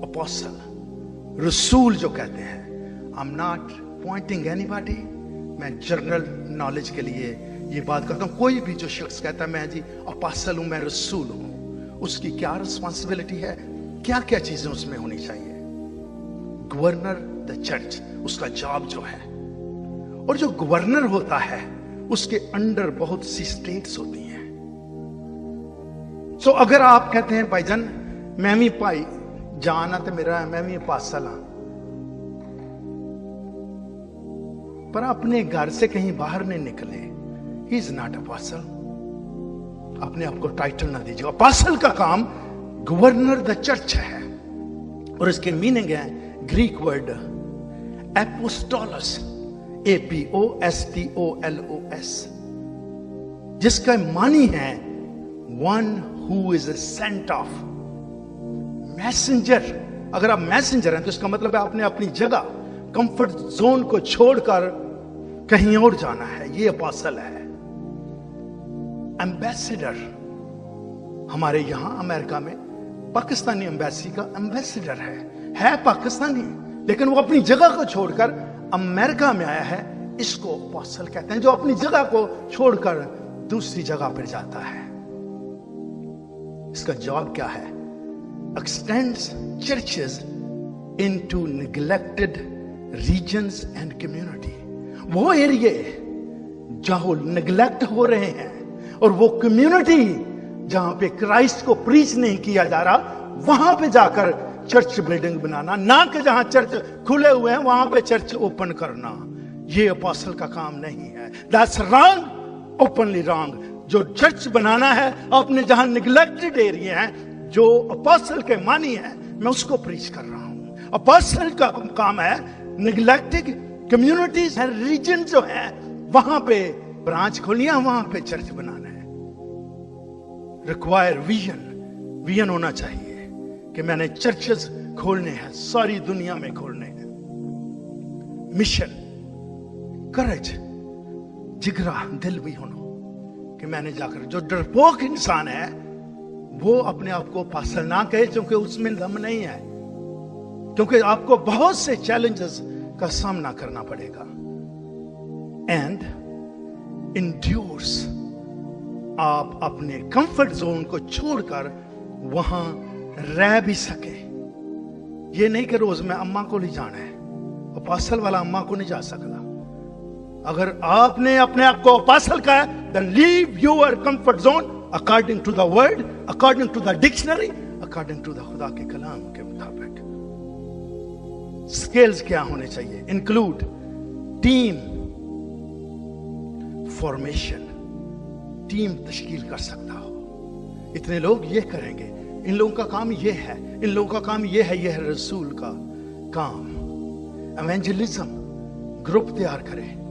Apostle, रसूल जो कहते हैं, I am not Poynting anybody, मैं जनरल नॉलेज के लिए ये बात करता हूं। कोई भी जो शख्स कहता है मैं जी अपोस्टल हूं, मैं रसूल हूं, उसकी क्या रिस्पॉन्सिबिलिटी है, क्या क्या चीजें उसमें होनी चाहिए। गवर्नर द चर्च, उसका जॉब जो है, और जो गवर्नर होता है उसके अंडर बहुत सी स्टेट्स होती हैं। सो अगर आप कहते हैं भाईजान मैं भी भाई जान तो मेरा मैं भी अपोस्टल हाँ, पर अपने घर से कहीं बाहर नहीं निकले, ही इज नॉट अपोस्टल। अपने आप को टाइटल ना दीजिए। अपोस्टल का काम गवर्नर द चर्च है, और इसके मीनिंग है ग्रीक वर्ड एपोस्टोलस, APOSTOLOS, जिसका मानी है one who is sent off, messenger. अगर आप मैसेंजर हैं तो इसका मतलब है आपने अपनी जगह कंफर्ट जोन को छोड़कर कहीं और जाना है, ये अपोस्टल है। एम्बेसडर, हमारे यहां अमेरिका में पाकिस्तानी एम्बेसी का एम्बेसडर है पाकिस्तानी, लेकिन वो अपनी जगह को छोड़कर अमेरिका में आया है, इसको अपोस्टल कहते हैं, जो अपनी जगह को छोड़कर दूसरी जगह पर जाता है। इसका जॉब क्या है? Extends churches into neglected regions and community. वो एरिया जहां नेग्लेक्ट हो रहे हैं और वो कम्युनिटी जहां पे क्राइस्ट को प्रीच नहीं किया जा रहा, वहां पे जाकर चर्च बिल्डिंग बनाना, ना कि जहां चर्च खुले हुए हैं वहां पे चर्च ओपन करना। ये अपोस्टल का काम नहीं है। That's wrong, openly wrong. जो चर्च बनाना है अपने जहां निगलेक्टेड एरिया है, जो अपोस्टल के मानी है, मैं उसको प्रीच कर रहा हूं। अपोस्टल का काम है निगलेक्टेड कम्युनिटीज एंड रीजन जो है वहां पे ब्रांच खोलियां, वहां पे चर्च बनाना है। रिक्वायर विजन होना चाहिए कि मैंने चर्चेस खोलने हैं, सारी दुनिया में खोलने हैं। मिशन, करेज, जिगरा, दिल भी होना कि मैंने जाकर, जो डरपोक इंसान है वो अपने आप को अपोस्टल ना कहे, क्योंकि उसमें दम नहीं है, क्योंकि आपको बहुत से चैलेंजेस का सामना करना पड़ेगा। एंड इंड्योर्स, आप अपने कंफर्ट जोन को छोड़कर वहां रह भी सके। ये नहीं कि रोज मैं अम्मा को नहीं जाना है, अपोस्टल वाला अम्मा को नहीं जा सकता। अगर आपने अपने आप को अपोस्टल कहा, then leave your comfort zone according to the word, according to the dictionary, according to the खुदा के कलाम के मुताबिक। स्किल्स क्या होने चाहिए? इंक्लूड टीम फॉर्मेशन, टीम तश्कील कर सकता हो। इतने लोग ये करेंगे, इन लोगों का काम ये है, इन लोगों का काम ये है, ये है रसूल का काम। एवेंजलिज्म, ग्रुप तैयार करें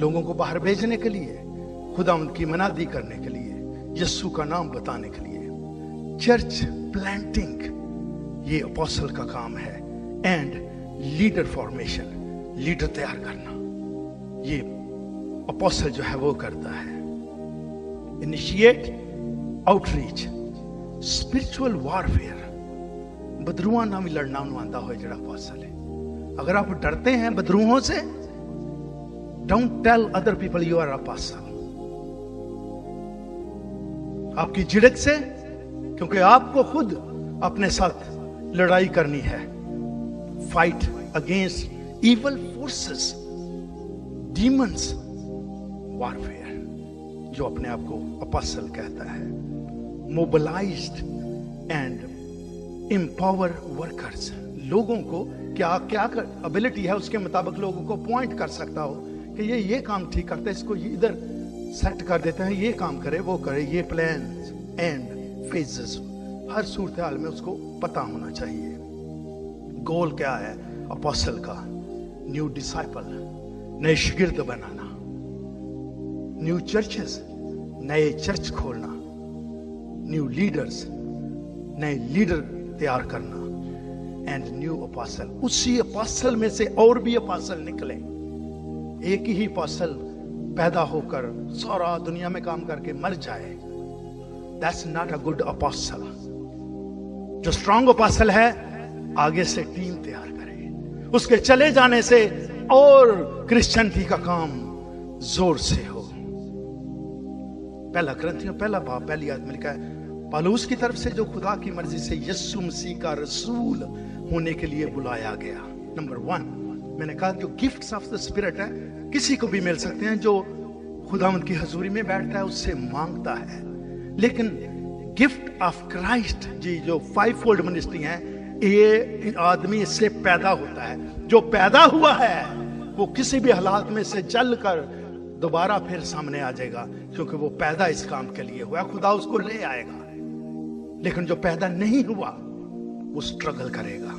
लोगों को बाहर भेजने के लिए, खुदा उनकी मनादी करने के लिए, यीशु का नाम बताने के लिए। चर्च प्लांटिंग, ये अपोस्टल का काम है। एंड लीडर फॉर्मेशन, लीडर तैयार करना, ये अपोस्टल जो है वो करता है। इनिशिएट आउटरीच, स्पिरिचुअल वॉरफेयर, बदरूहां ना भी लड़ना आंदा हो जड़ा अपोस्टल है। अगर आप डरते हैं बदरूहों से, don't tell other people you are apostle. आपकी झिड़क से, क्योंकि आपको खुद अपने साथ लड़ाई करनी है। Fight against evil forces, demons, warfare, जो अपने आप को अपोस्टल कहता है। मोबिलाइज्ड एंड एम्पावर वर्कर्स, लोगों को क्या क्या एबिलिटी है उसके मुताबिक लोगों को पॉइंट कर सकता हो कि ये काम ठीक करता है, इसको इधर सेट कर देते हैं, ये काम करे, वो करे। ये प्लान एंड फेजेस हर सूरत हाल में उसको पता होना चाहिए। गोल क्या है अपोस्टल का? न्यू डिसाइपल, नए शागिर्द बनाना। न्यू चर्चेस, नए चर्च खोलना। न्यू लीडर्स, नए लीडर तैयार करना। एंड न्यू अपोस्टल, उसी अपोस्टल में से और भी अपोस्टल निकले। एक ही अपोस्टल पैदा होकर सारा दुनिया में काम करके मर जाए, that's not a good apostle. जो स्ट्रॉन्ग अपोस्टल है आगे से टीम तैयार करे। उसके चले जाने से और क्रिश्चियनिटी का काम जोर से हो। पहला कुरिन्थियों पहला बाब पहली आयत में लिखा है, पौलुस की तरफ से जो खुदा की मर्जी से यीशु मसीह का रसूल होने के लिए बुलाया गया। नंबर 1, मैंने कहा जो गिफ्ट्स ऑफ द स्पिरिट है किसी को भी मिल सकते हैं, जो खुदावंद की हजूरी में बैठता है उससे मांगता है। लेकिन गिफ्ट ऑफ क्राइस्ट जी जो 5-fold मिनिस्ट्री है, ये आदमी इससे पैदा होता है। जो पैदा हुआ है वो किसी भी हालात में से जल कर दोबारा फिर सामने आ जाएगा, क्योंकि वो पैदा इस काम के लिए हुआ, खुदा उसको ले आएगा। लेकिन जो पैदा नहीं हुआ वो स्ट्रगल करेगा।